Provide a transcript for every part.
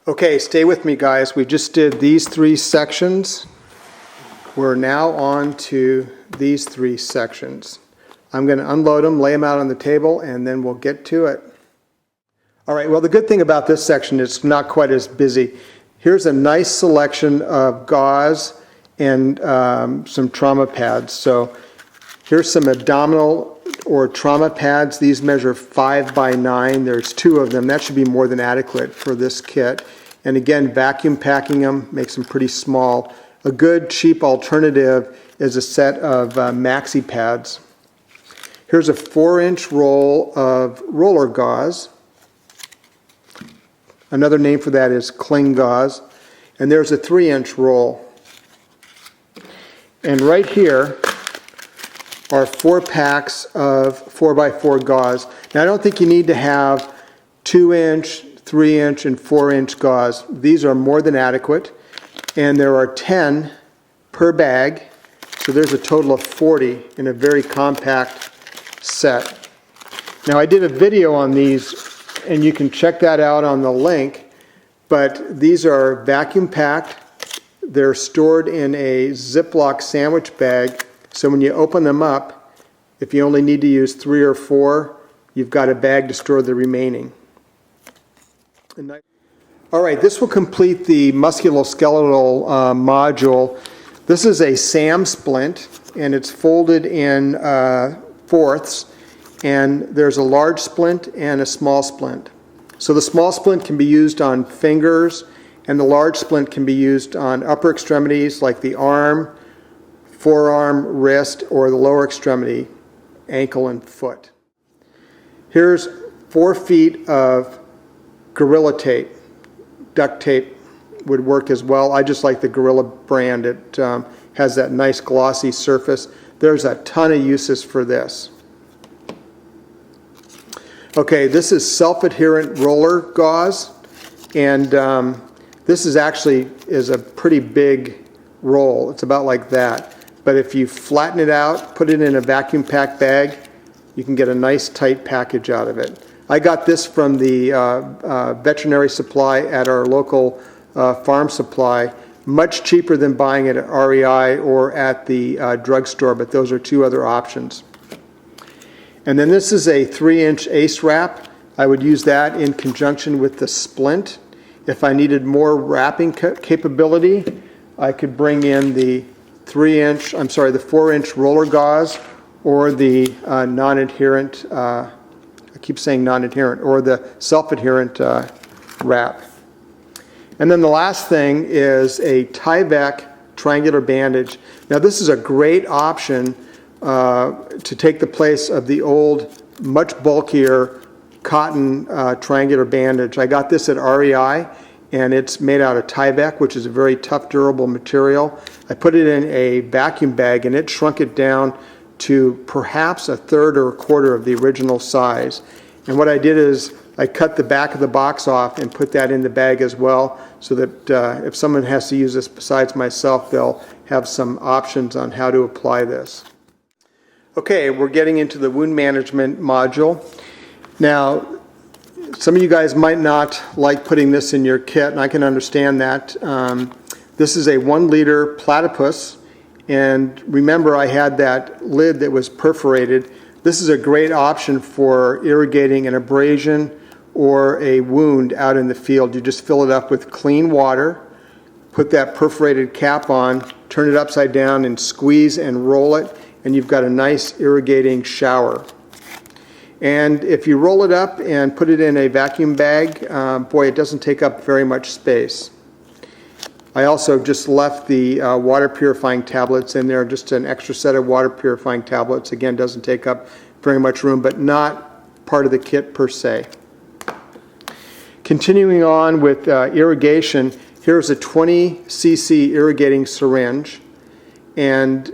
Okay, stay with me, guys. We just did these three sections. We're now on to these three sections. I'm going to unload them, lay them out on the table, and then we'll get to it. All right, well, the good thing about this section is it's not quite as busy. Here's a nice selection of gauze and some trauma pads. So here's some abdominal or trauma pads. These measure 5 by 9. There's 2 of them. That should be more than adequate for this kit. And again, vacuum packing them makes them pretty small. A good cheap alternative is a set of maxi pads. Here's a 4-inch roll of roller gauze. Another name for that is cling gauze. And there's a 3-inch roll. And right here are 4 packs of 4x4 gauze. Now, I don't think you need to have 2-inch, 3-inch, and 4-inch gauze. These are more than adequate. And there are 10 per bag. So there's a total of 40 in a very compact set. Now, I did a video on these, and you can check that out on the link. But these are vacuum packed. They're stored in a Ziploc sandwich bag. So when you open them up, if you only need to use 3 or 4, you've got a bag to store the remaining. All right, this will complete the musculoskeletal module. This is a SAM splint, and it's folded in fourths, and there's a large splint and a small splint. So the small splint can be used on fingers, and the large splint can be used on upper extremities like the arm, forearm, wrist, or the lower extremity, ankle and foot. Here's 4 feet of Gorilla tape. Duct tape would work as well. I just like the Gorilla brand. It has that nice glossy surface. There's a ton of uses for this. Okay, this is self-adherent roller gauze, and this is actually a pretty big roll. It's about like that. But if you flatten it out, put it in a vacuum packed bag, you can get a nice tight package out of it. I got this from the veterinary supply at our local farm supply, much cheaper than buying it at REI or at the drugstore, but those are 2 other options. And then this is a 3-inch ace wrap. I would use that in conjunction with the splint. If I needed more wrapping capability, I could bring in the 4-inch roller gauze or the non-adherent, I keep saying non-adherent, or the self-adherent wrap. And then the last thing is a Tyvek triangular bandage. Now this is a great option to take the place of the old, much bulkier cotton triangular bandage. I got this at REI, and it's made out of Tyvek, which is a very tough, durable material. I put it in a vacuum bag, and it shrunk it down to perhaps 1/3 or 1/4 of the original size. And what I did is I cut the back of the box off and put that in the bag as well, so that if someone has to use this besides myself, they'll have some options on how to apply this. Okay, we're getting into the wound management module. Now, some of you guys might not like putting this in your kit, and I can understand that. This is a 1-liter platypus, and remember I had that lid that was perforated. This is a great option for irrigating an abrasion or a wound out in the field. You just fill it up with clean water, put that perforated cap on, turn it upside down and squeeze and roll it, and you've got a nice irrigating shower. And if you roll it up and put it in a vacuum bag, boy, it doesn't take up very much space. I also just left the water purifying tablets in there, just an extra set of water purifying tablets. Again, doesn't take up very much room, but not part of the kit per se. Continuing on with irrigation, here's a 20 cc irrigating syringe, and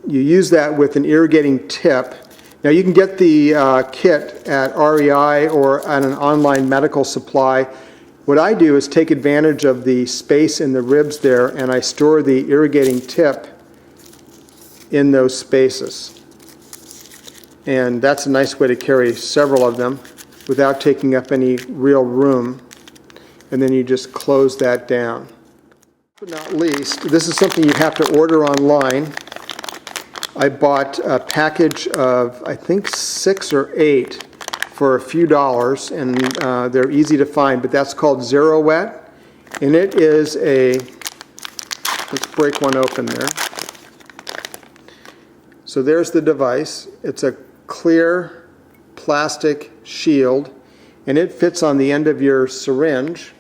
you use that with an irrigating tip. Now you can get the kit at REI or at an online medical supply. What I do is take advantage of the space in the ribs there, and I store the irrigating tip in those spaces. And that's a nice way to carry several of them without taking up any real room. and then you just close that down. But not least, this is something you have to order online. I bought a package of, I think, 6 or 8 for a few dollars, and they're easy to find, but that's called Zero Wet, and it is a, let's break one open there. So there's the device. It's a clear plastic shield, and it fits on the end of your syringe,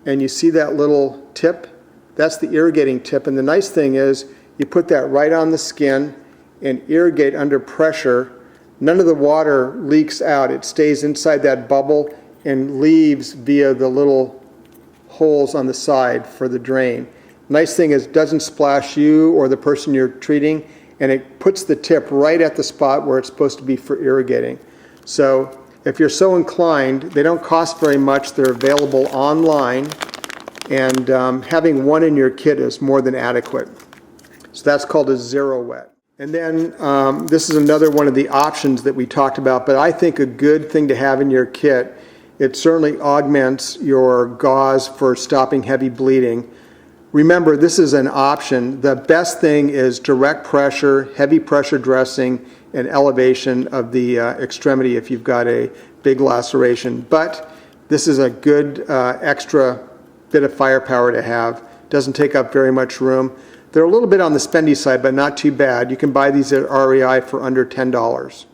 and you see that little tip? That's the irrigating tip, and the nice thing is you put that right on the skin and irrigate under pressure. None of the water leaks out. It stays inside that bubble and leaves via the little holes on the side for the drain. Nice thing is it doesn't splash you or the person you're treating, and it puts the tip right at the spot where it's supposed to be for irrigating. So if you're so inclined, they don't cost very much. They're available online, and having one in your kit is more than adequate. So that's called a Zero Wet. And then this is another one of the options that we talked about, but I think a good thing to have in your kit. It certainly augments your gauze for stopping heavy bleeding. Remember, this is an option. The best thing is direct pressure, heavy pressure dressing, and elevation of the extremity if you've got a big laceration. But this is a good extra bit of firepower to have. Doesn't take up very much room. They're a little bit on the spendy side, but not too bad. You can buy these at REI for under $10.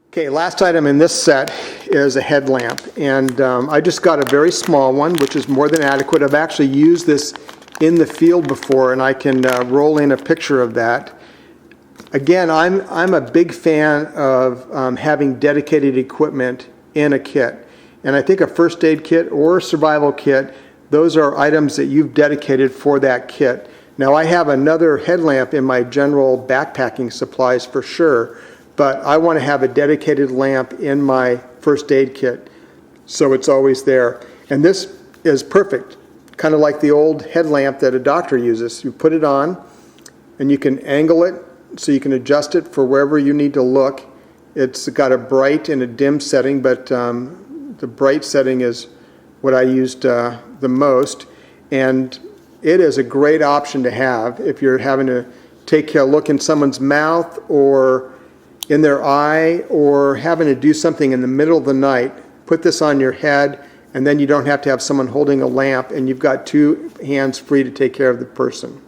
Okay, last item in this set is a headlamp, and I just got a very small one, which is more than adequate. I've actually used this in the field before, and I can roll in a picture of that. Again, I'm a big fan of having dedicated equipment in a kit, and I think a first aid kit or a survival kit, those are items that you've dedicated for that kit. Now, I have another headlamp in my general backpacking supplies for sure, but I want to have a dedicated lamp in my first aid kit, so it's always there. And this is perfect, kind of like the old headlamp that a doctor uses. You put it on, and you can angle it so you can adjust it for wherever you need to look. It's got a bright and a dim setting, but the bright setting is what I used the most. And it is a great option to have if you're having to take a look in someone's mouth or in their eye, or having to do something in the middle of the night. Put this on your head, and then you don't have to have someone holding a lamp, and you've got 2 hands free to take care of the person.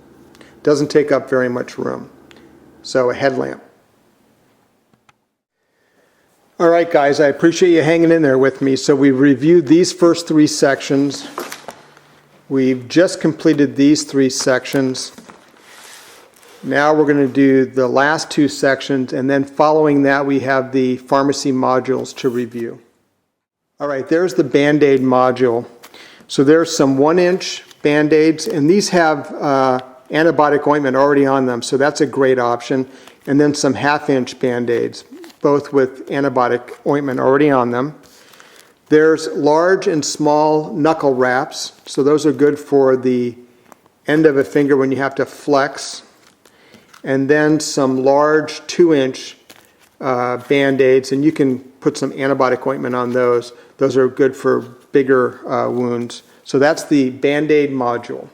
Doesn't take up very much room. So a headlamp. All right, guys, I appreciate you hanging in there with me. So we reviewed these first 3 sections. We've just completed these 3 sections. Now we're going to do the last 2 sections, and then following that we have the pharmacy modules to review. All right, there's the Band-Aid module. So there's some 1-inch Band-Aids, and these have antibiotic ointment already on them, so that's a great option. And then some 1/2-inch Band-Aids, both with antibiotic ointment already on them. There's large and small knuckle wraps, so those are good for the end of a finger when you have to flex. And then some large 2-inch Band-Aids, and you can put some antibiotic ointment on those. Those are good for bigger wounds. So that's the Band-Aid module.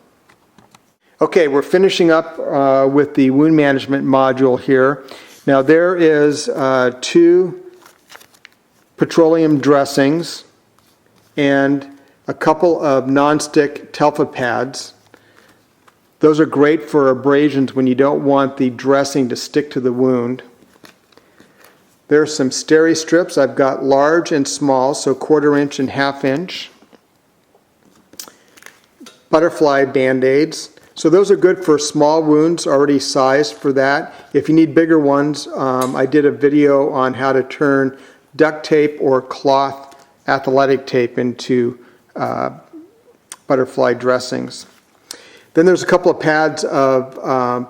Okay, we're finishing up with the wound management module here. Now there is 2 petroleum dressings and a couple of non-stick Telfa pads. Those are great for abrasions when you don't want the dressing to stick to the wound. There's some steri strips. I've got large and small, so 1/4-inch and 1/2-inch. Butterfly Band-Aids. So those are good for small wounds, already sized for that. If you need bigger ones, I did a video on how to turn duct tape or cloth athletic tape into butterfly dressings. Then there's a couple of pads of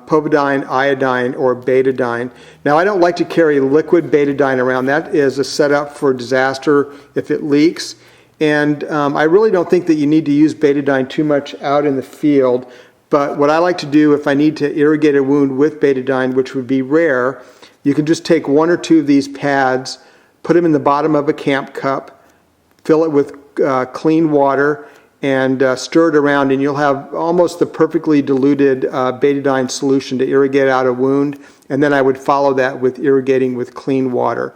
povidone, iodine, or betadine. Now I don't like to carry liquid betadine around. That is a setup for disaster if it leaks. And I really don't think that you need to use betadine too much out in the field. But what I like to do if I need to irrigate a wound with betadine, which would be rare, you can just take 1 or 2 of these pads, put them in the bottom of a camp cup, fill it with clean water and stir it around, and you'll have almost the perfectly diluted betadine solution to irrigate out a wound. And then I would follow that with irrigating with clean water.